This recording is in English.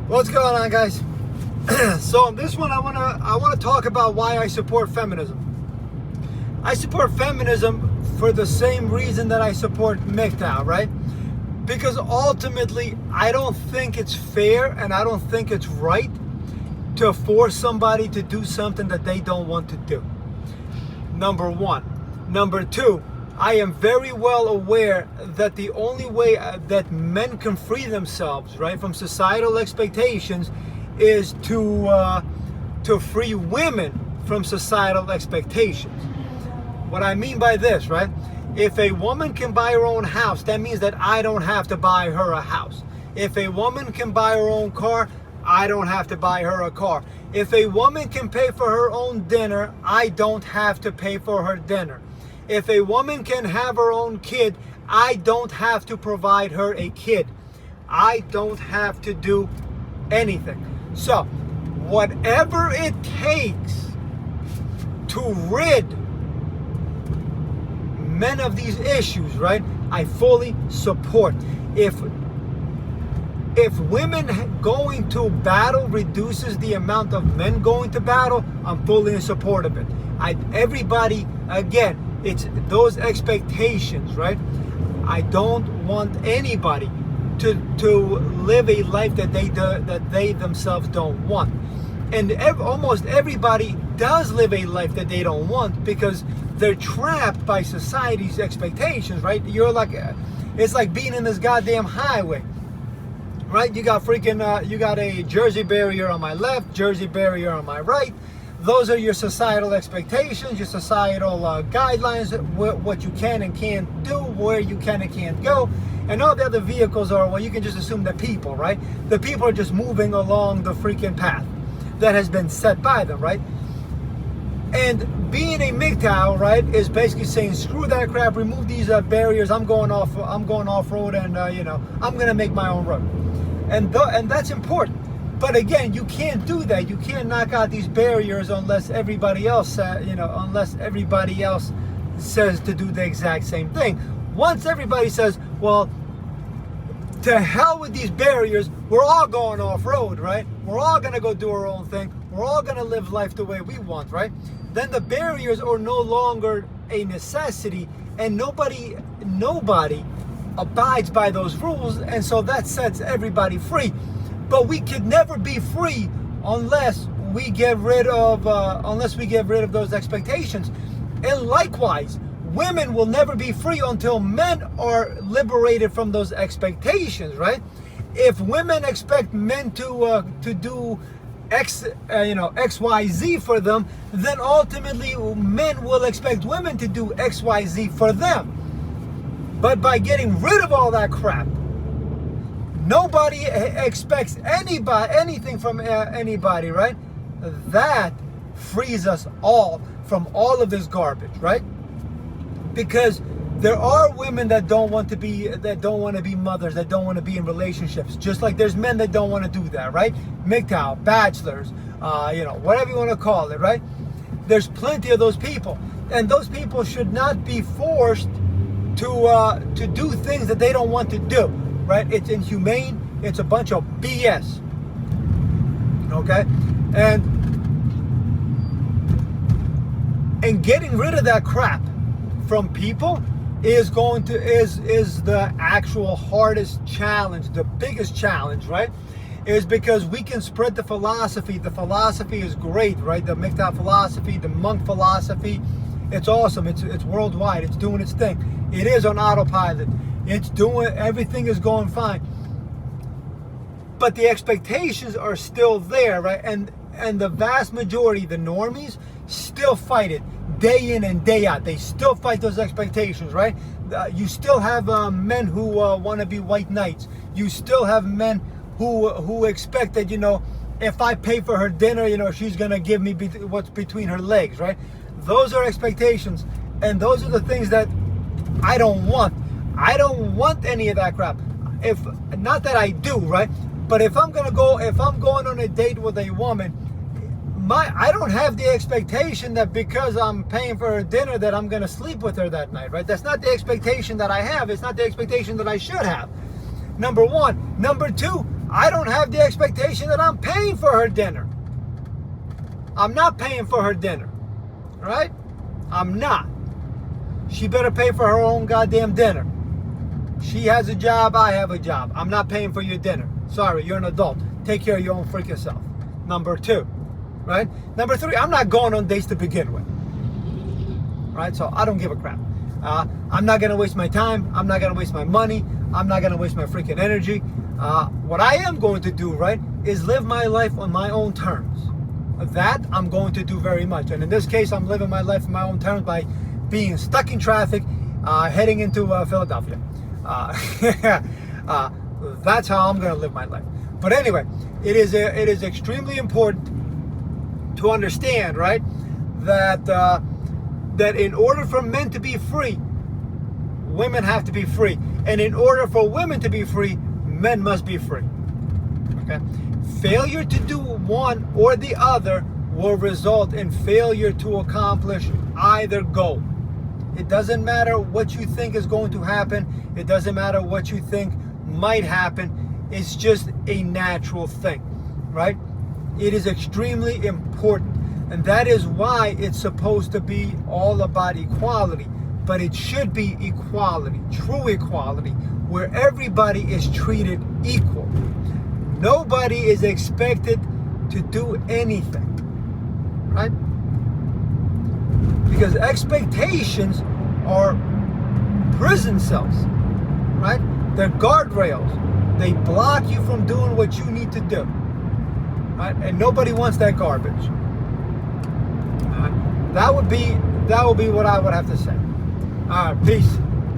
What's going on, guys? So on this one, I wanna talk about why I support feminism. I support feminism for the same reason that I support MGTOW, right? Because ultimately, I don't think it's fair and I don't think it's right to force somebody to do something that they don't want to do. Number one. Number two, I am very well aware that the only way that men can free themselves, right, from societal expectations is to free women from societal expectations. What I mean by this, right? If a woman can buy her own house, that means that I don't have to buy her a house. If a woman can buy her own car, I don't have to buy her a car. If a woman can pay for her own dinner, I don't have to pay for her dinner. If a woman can have her own kid, I don't have to provide her a kid. I don't have to do anything. So, whatever it takes to rid men of these issues, right? I fully support. If women going to battle reduces the amount of men going to battle, I'm fully in support of it. Everybody, again, it's those expectations, right? I don't want anybody to live a life that they themselves don't want. And almost everybody does live a life that they don't want because they're trapped by society's expectations, right? It's like being in this goddamn highway, right? You got a Jersey barrier on my left, Jersey barrier on my right. Those are your societal expectations, your societal guidelines, what you can and can't do, where you can and can't go. And all the other vehicles are, well, you can just assume that people, right? The people are just moving along the freaking path that has been set by them, right? And being a MGTOW, right, is basically saying, screw that crap, remove these barriers, I'm going off-road and, I'm going to make my own road. And that's important. But again, you can't do that. You can't knock out these barriers unless everybody else, says to do the exact same thing. Once everybody says, well, to hell with these barriers, we're all going off-road, right? We're all going to go do our own thing. We're all going to live life the way we want, right? Then the barriers are no longer a necessity, and nobody abides by those rules, and so that sets everybody free. But we could never be free unless we get rid of those expectations. And likewise, women will never be free until men are liberated from those expectations, right? If women expect men to do XYZ for them, then ultimately men will expect women to do XYZ for them. But by getting rid of all that crap, nobody expects anything from anybody, right? That frees us all from all of this garbage, right? Because there are women that don't want to be mothers, that don't want to be in relationships. Just like there's men that don't want to do that, right? MGTOW, bachelors, whatever you want to call it, right? There's plenty of those people, and those people should not be forced to do things that they don't want to do. Right? It's inhumane. It's a bunch of BS. Okay? And getting rid of that crap from people is the actual hardest challenge, the biggest challenge, right? Is because we can spread the philosophy. The philosophy is great, right? The MGTOW philosophy, the monk philosophy. It's awesome. It's worldwide. It's doing its thing. It is on autopilot. Everything is going fine. But the expectations are still there, right? And the vast majority, the normies, still fight it day in and day out. They still fight those expectations, right? You still have men who want to be white knights. You still have men who expect that, if I pay for her dinner, she's going to give me what's between her legs, right? Those are expectations. And those are the things that I don't want. I don't want any of that crap. Not that I do, right? But if I'm going on a date with a woman, I don't have the expectation that because I'm paying for her dinner that I'm going to sleep with her that night, right? That's not the expectation that I have. It's not the expectation that I should have. Number one. Number two, I don't have the expectation that I'm paying for her dinner. I'm not paying for her dinner. Right? I'm not. She better pay for her own goddamn dinner. She has a job, I have a job. I'm not paying for your dinner. Sorry, you're an adult. Take care of your own freaking self. Number two. Right? Number three, I'm not going on dates to begin with. Right? So I don't give a crap. I'm not going to waste my time. I'm not going to waste my money. I'm not going to waste my freaking energy. What I am going to do, right, is live my life on my own terms. That I'm going to do very much. And in this case, I'm living my life on my own terms by being stuck in traffic, heading into Philadelphia. That's how I'm going to live my life. But anyway, it is extremely important to understand, right, that in order for men to be free, women have to be free. And in order for women to be free, men must be free. Okay? Failure to do one or the other will result in failure to accomplish either goal. It doesn't matter what you think is going to happen. It doesn't matter what you think might happen. It's just a natural thing, right? It is extremely important. And that is why it's supposed to be all about equality. But it should be equality, true equality, where everybody is treated equal. Nobody is expected to do anything, right? Because expectations are prison cells, right? They're guardrails. They block you from doing what you need to do, right? And nobody wants that garbage. That would be what I would have to say. All right, peace.